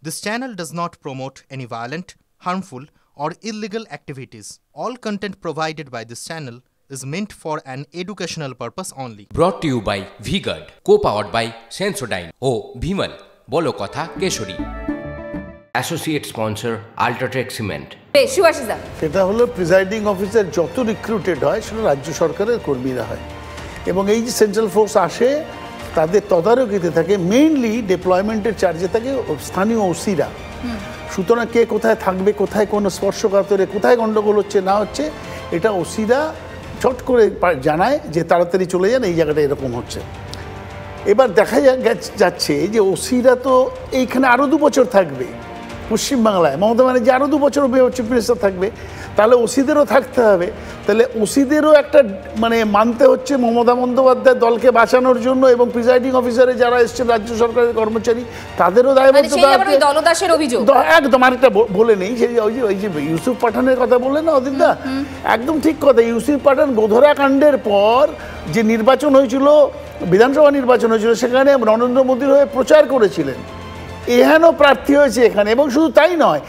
This channel does not promote any violent, harmful, or illegal activities. All content provided by this channel is meant for an educational purpose only. Brought to you by V-Guard, co-powered by Sensodyne O Bhimal, বলো কথা Keshari. Associate sponsor Ultratech Cement. এটা হলো presiding officer যত recruited হয় সেটা রাজ্য সরকারের কর্মীরা হয় এবং এই যে সেন্ট্রাল ফোর্স আসে তাদের তদারকিতে থাকে, মেইনলি ডিপ্লয়মেন্টের চার্জে থাকে স্থানীয় ওসিরা। সুতরাং কে কোথায় থাকবে, কোথায় কোনো স্পর্শকাতরে, কোথায় গণ্ডগোল হচ্ছে না হচ্ছে, এটা ওসিরা চট করে জানায় যে তাড়াতাড়ি চলে যান, এই জায়গাটা এরকম হচ্ছে। এবার দেখা যাচ্ছে যে ওসিরা তো এইখানে আরও 2 বছর থাকবে পশ্চিমবাংলায়, মমতা ব্যানার্জি আরও 2 বছর চিফ মিনিস্টার থাকবে, তাহলে ওসিদেরও থাকতে হবে। তাহলে ওসিদেরও একটা মানতে হচ্ছে মমতা বন্দ্যোপাধ্যায় দলকে বাঁচানোর জন্য, এবং প্রিজাইডিং অফিসারে যারা এসছেন রাজ্য সরকারের কর্মচারী তাদেরও দায়বদ্ধতা একদম। আরেকটা বলে নেই, ওই যে ইউসুফ পাঠানের কথা বললেন না অদিতদা, একদম ঠিক কথা। ইউসুফ পাঠান গোধরা কাণ্ডের পর যে নির্বাচন হয়েছিল, বিধানসভা নির্বাচন হয়েছিল, সেখানে নরেন্দ্র মোদীর হয়ে প্রচার করেছিলেন। এহেন প্রার্থী হয়েছে এখানে, এবং শুধু তাই নয়,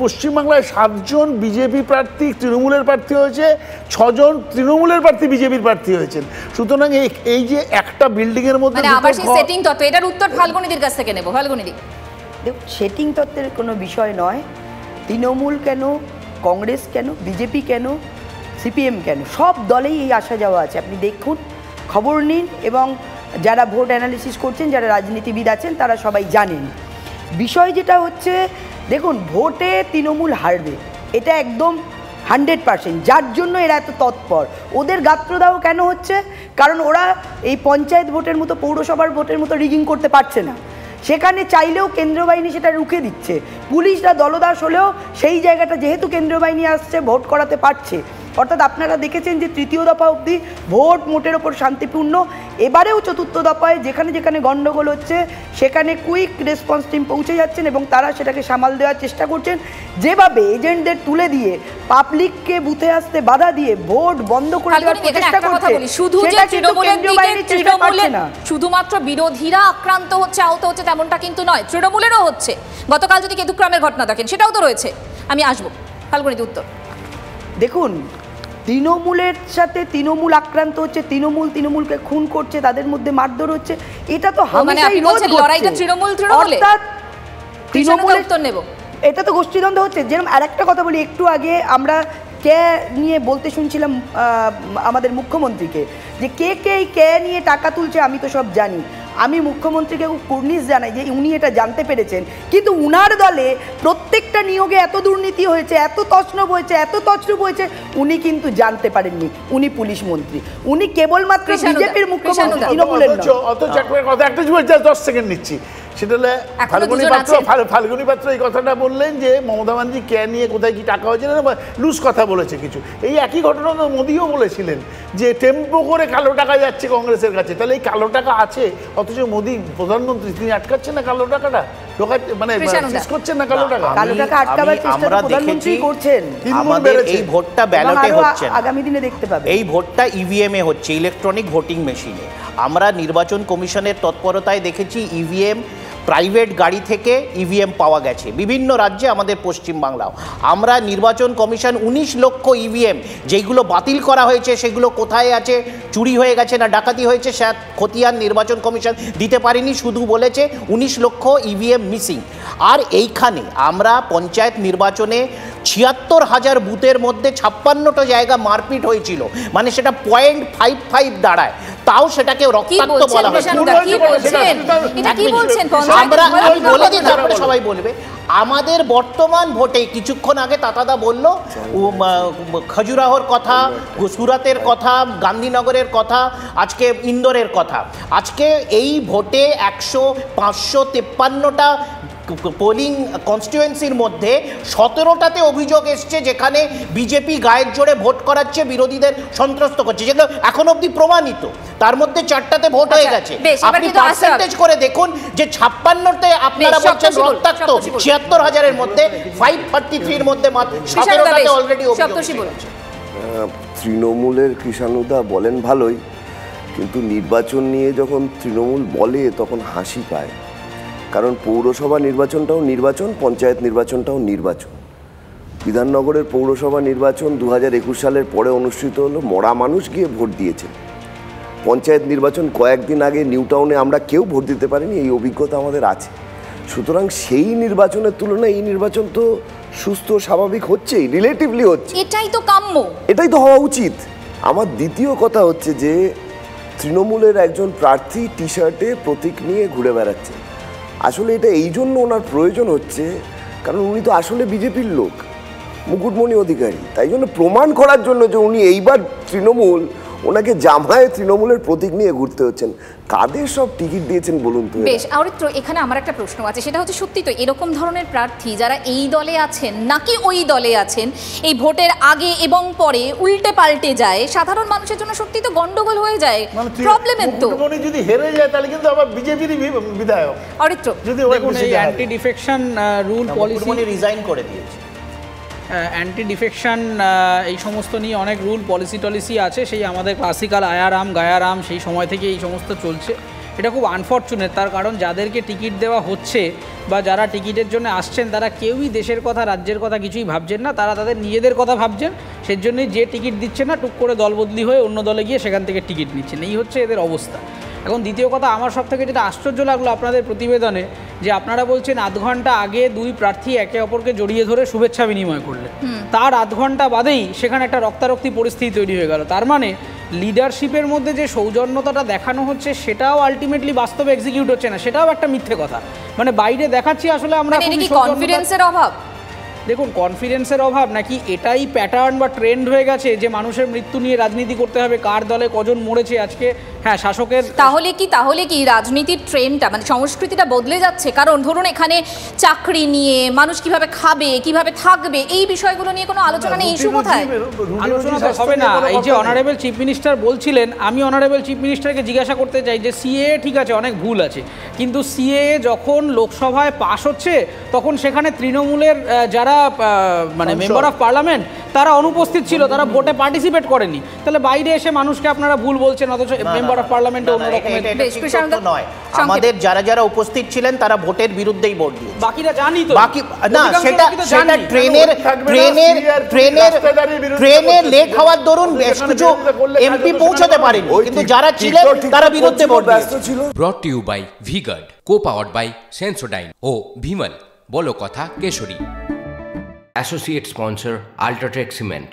পশ্চিমবাংলায় 7 জন বিজেপি প্রার্থী তৃণমূলের প্রার্থী হয়েছে, 6 জন তৃণমূলের প্রার্থী বিজেপির প্রার্থী হয়েছেন। সুতরাং এই যে একটা বিল্ডিং এর মধ্যে সেটিং তত্ত্ব, এটার উত্তর ফাল্গুনীদের কাছ থেকে নেব। ফাল্গুনীদি, সেটিং তত্ত্বের কোনো বিষয় নয়। তৃণমূল কেন, কংগ্রেস কেন, বিজেপি কেন, সিপিএম কেন, সব দলেই এই আসা যাওয়া আছে। আপনি দেখুন, খবর নিন, এবং যারা ভোট অ্যানালিসিস করছেন, যারা রাজনীতিবিদ আছেন, তারা সবাই জানেন। বিষয় যেটা হচ্ছে, দেখুন, ভোটে তৃণমূল হারবে, এটা একদম 100%। যার জন্য এরা এত তৎপর। ওদের গাত্রদাহ কেন হচ্ছে? কারণ ওরা এই পঞ্চায়েত ভোটের মতো, পৌরসভার ভোটের মতো রিগিং করতে পারছে না। সেখানে চাইলেও কেন্দ্রীয় বাহিনী সেটা রুখে দিচ্ছে। পুলিশরা দলদাস হলেও সেই জায়গাটা যেহেতু কেন্দ্রীয় বাহিনী আসছে, ভোট করাতে পারছে। অর্থাৎ আপনারা দেখেছেন যে 3য় দফা অবধি ভোট মোটের ওপর শান্তিপূর্ণ। এবারেও 4র্থ দফায় যেখানে যেখানে গণ্ডগোল হচ্ছে সেখানে কুইক রেসপন্স টিম পৌঁছে যাচ্ছেন এবং তারা সেটাকে সামাল দেওয়ার চেষ্টা করছেন। যেভাবে এজেন্টদের তুলে দিয়ে পাবলিককে বুথে আসতে বাধা দিয়ে ভোট বন্ধ করে দেওয়ার চেষ্টা করছে, শুধুমাত্র বিরোধীরা আক্রান্ত হচ্ছে, আহত হচ্ছে তেমনটা কিন্তু নয়, তৃণমূলেরও হচ্ছে। গতকাল যদি কেতুগ্রামের ঘটনা দেখেন, সেটাও তো রয়েছে। আমি আসবো ফাল্গুনীদি উত্তর। দেখুন, তৃণমূলের সাথে তৃণমূল আক্রান্ত হচ্ছে, তৃণমূলকে খুন করছে, তাদের মধ্যে মারধর হচ্ছে, এটা তো এটা তো গোষ্ঠীদ্বন্দ্ব হচ্ছে। যেরকম আরেকটা কথা বলি, একটু আগে আমরা কে নিয়ে বলতে শুনছিলাম আমাদের মুখ্যমন্ত্রীকে, যে কে নিয়ে টাকা তুলছে আমি তো সব জানি। আমি মুখ্যমন্ত্রীকে খুব কুর্নিশ জানাই যে উনি এটা জানতে পেরেছেন, কিন্তু উনার দলে প্রত্যেকটা নিয়োগে এত দুর্নীতি হয়েছে, এত তছনব হয়েছে, উনি কিন্তু জানতে পারেননি। উনি পুলিশ মন্ত্রী, উনি কেবলমাত্র বিজেপির মুখ্যমন্ত্রী, তৃণমূলের নয়। একটা 10 সেকেন্ড নিচ্ছি, সেটা হলে ফাল্গুনী পাত্র এই কথাটা বললেন যে মমতা ব্যানার্জি কে নিয়ে কোথায় কি টাকা হয়েছে না, লুজ কথা বলেছে কিছু। এই একই ঘটনা তো মোদিও বলেছিলেন যে টেম্পো করে কালো টাকা যাচ্ছে কংগ্রেসের কাছে। তাহলে এই কালো টাকা আছে, অথচ মোদি প্রধানমন্ত্রী, তিনি আটকাচ্ছেন না কালো টাকাটা, শেষ করছেন না কালো টাকা। কালো টাকা আটকাবার চেষ্টা প্রধানমন্ত্রী করছেন। আমাদের এই ভোটটা ব্যালটে হচ্ছে, আগামী দিনে দেখতে পাবেন। এই ভোটটা ইভিএম এ হচ্ছে, ইলেকট্রনিক ভোটিং মেশিনে। আমরা নির্বাচন কমিশনের তৎপরতায় দেখেছি ইভিএম, প্রাইভেট গাড়ি থেকে ইভিএম পাওয়া গেছে বিভিন্ন রাজ্যে, আমাদের পশ্চিমবাংলাও। আমরা নির্বাচন কমিশন 19 লক্ষ ইভিএম যেগুলো বাতিল করা হয়েছে, সেগুলো কোথায় আছে, চুরি হয়ে গেছে না ডাকাতি হয়েছে, সে খতিয়ান নির্বাচন কমিশন দিতে পারেনি, শুধু বলেছে 19 লক্ষ ইভিএম মিসিং। আর এইখানে আমরা পঞ্চায়েত নির্বাচনে ৭৬,০০০ বুথের মধ্যে ৫৬টা জায়গা মারপিট হয়েছিল, মানে সেটা 0.55 দাঁড়ায়, তাও সেটাকে রক্তাক্ত বলা হয়। সবাই বলবে আমাদের বর্তমান ভোটে, কিছুক্ষণ আগে তাতাদা বলল খাজুরাহোর কথা, সুরাতের কথা, গান্ধীনগরের কথা, আজকে ইন্দোরের কথা। আজকে এই ভোটে 553টা পোলিং কনস্টিটুয়েন্সির মধ্যে 17টাতে অভিযোগ এসছে যেখানে বিজেপি গায়ের জোরে ভোট করাচ্ছে, বিরোধীদের সন্ত্রস্ত করছে, যেগুলো এখন অবধি প্রমাণিত। তার মধ্যে 4টাতে ভোট হয়ে গেছে। আপনি পার্সেন্টেজ করে দেখুন যে 56তে আপনারা বলছেন রক্তাক্ত, ৭৬,০০০-এর মধ্যে 533-এর মধ্যে মাত্র 17টাতে অলরেডি অভিযোগ। তৃণমূলের কৃষাণুদা বলেন ভালোই, কিন্তু নির্বাচন নিয়ে যখন তৃণমূল বলে তখন হাসি পায়। কারণ পৌরসভা নির্বাচনটাও নির্বাচন, পঞ্চায়েত নির্বাচনটাও নির্বাচন। বিধাননগরের পৌরসভা নির্বাচন 2021 সালের পরে অনুষ্ঠিত হলো, মরা মানুষ গিয়ে ভোট দিয়েছে। পঞ্চায়েত নির্বাচন কয়েকদিন আগে নিউ টাউনে আমরা কেউ ভোট দিতে পারিনি, এই অভিজ্ঞতা আমাদের আছে। সুতরাং সেই নির্বাচনের তুলনায় এই নির্বাচন তো সুস্থ স্বাভাবিক হচ্ছেই, রিলেটিভলি হচ্ছে, এটাই তো কাম্য, এটাই তো হওয়া উচিত। আমার দ্বিতীয় কথা হচ্ছে যে তৃণমূলের একজন প্রার্থী টি শার্টে প্রতীক নিয়ে ঘুরে বেড়াচ্ছেন। আসলে এটা এই জন্য ওনার প্রয়োজন হচ্ছে কারণ উনি তো আসলে বিজেপির লোক, মুকুটমণি অধিকারী। তাই জন্য প্রমাণ করার জন্য যে উনি এইবার তৃণমূল, ওনাকে জামায় তৃণমূলের প্রতীক নিয়ে ঘুরতে হচ্ছেন। কাদের সব টিকিট দিয়েছেন বলুন তো? বেশ, অরিত্র, এখানে আমার একটা প্রশ্ন আছে, সেটা হচ্ছে সত্যি তো এরকম ধরনের প্রার্থী যারা এই দলে আছেন নাকি ওই দলে আছেন, এই ভোটের আগে এবং পরে উল্টে পাল্টে যায়, সাধারণ মানুষের জন্য সত্যি তো গন্ডগোল হয়ে যায়, প্রবলেমের তো। মুকুটমণি যদি হেরে যায় তাহলে কিন্তু আবার বিজেপিরই বিধায়ক। অরিত্র, যদি এই anti defection rule policy resign করে দিয়েছে, অ্যান্টি ডিফেকশন এই সমস্ত নিয়ে অনেক রুল পলিসি আছে, সেই আমাদের ক্লাসিক্যাল আয়ারাম গায়ারাম সেই সময় থেকে এই সমস্ত চলছে। এটা খুব আনফর্চুনেট, তার কারণ যাদেরকে টিকিট দেওয়া হচ্ছে বা যারা টিকিটের জন্য আসছেন তারা কেউই দেশের কথা রাজ্যের কথা কিছুই ভাবছেন না, তারা তাদের নিজেদের কথা ভাবছেন। সেই জন্যই যে টিকিট দিচ্ছে না টুক করে দলবদলি হয়ে অন্য দলে গিয়ে সেখান থেকে টিকিট নিচ্ছেন, এই হচ্ছে এদের অবস্থা। এখন দ্বিতীয় কথা, আমার সব থেকে যেটা আশ্চর্য লাগলো আপনাদের প্রতিবেদনে, যে আপনারা বলছেন আধ ঘন্টা আগে দুই প্রার্থী একে অপরকে জড়িয়ে ধরে শুভেচ্ছা বিনিময় করলেন, তার আধ ঘন্টা বাদেই সেখানে একটা রক্তারক্তি পরিস্থিতি তৈরি হয়ে গেল। তার মানে লিডারশিপের মধ্যে যে সৌজন্যতাটা দেখানো হচ্ছে সেটাও আলটিমেটলি বাস্তবে এক্সিকিউট হচ্ছে না, সেটাও একটা মিথ্যে কথা। মানে বাইরে দেখাচ্ছি আসলে আমরা কনফিডেন্সের অভাব। দেখুন, কনফিডেন্সের অভাব নাকি এটাই প্যাটার্ন বা ট্রেন্ড হয়ে গেছে যে মানুষের মৃত্যু নিয়ে রাজনীতি করতে হবে, কার দলে কজন মরেছে আজকে, হ্যাঁ শাসকের। তাহলে কি রাজনীতির ট্রেন্ডটা মানে সংস্কৃতিটা বদলে যাচ্ছে? কারণ ধরুন এখানে চাকরি নিয়ে মানুষ কিভাবে খাবে, কিভাবে থাকবে, এই বিষয়গুলো নিয়ে কোনো আলোচনা নেই, ইস্যু কোথায়? আলোচনা তো হবে না। এই যে অনারেবল চিফ মিনিস্টার বলছিলেন, আমি অনারেবল চিফ মিনিস্টারকে জিজ্ঞাসা করতে চাই যে সিএ ঠিক আছে অনেক ভুল আছে, কিন্তু সিএ যখন লোকসভায় পাশ হচ্ছে তখন সেখানে তৃণমূলের যারা মানে মেম্বার অফ পার্লামেন্ট তারা অনুপস্থিত ছিল, তারা ভোটে পার্টিসিপেট করেনি। তাহলে বাইরে এসে মানুষকে আপনারা ভুল বলছেন, অথচ মেম্বার অফ পার্লামেন্টে অন্যরকমের নয়। আমাদের যারা যারা উপস্থিত ছিলেন তারা ভোটের বিরুদ্ধেই ভোট দিয়েছে, বাকিরা জানি তো। বাকি না, সেটা ট্রেনের লেট হওয়ার দরুন বেশ কিছু এমপি পৌঁছাতে পারেনি, কিন্তু যারা ছিলেন তারা বিরুদ্ধে ভোট দিয়েছিল। Brought to you by V-Guard, co powered by Sensodyne ও ভিমল, বলো কথা Kesari. Associate sponsor UltraTech cement.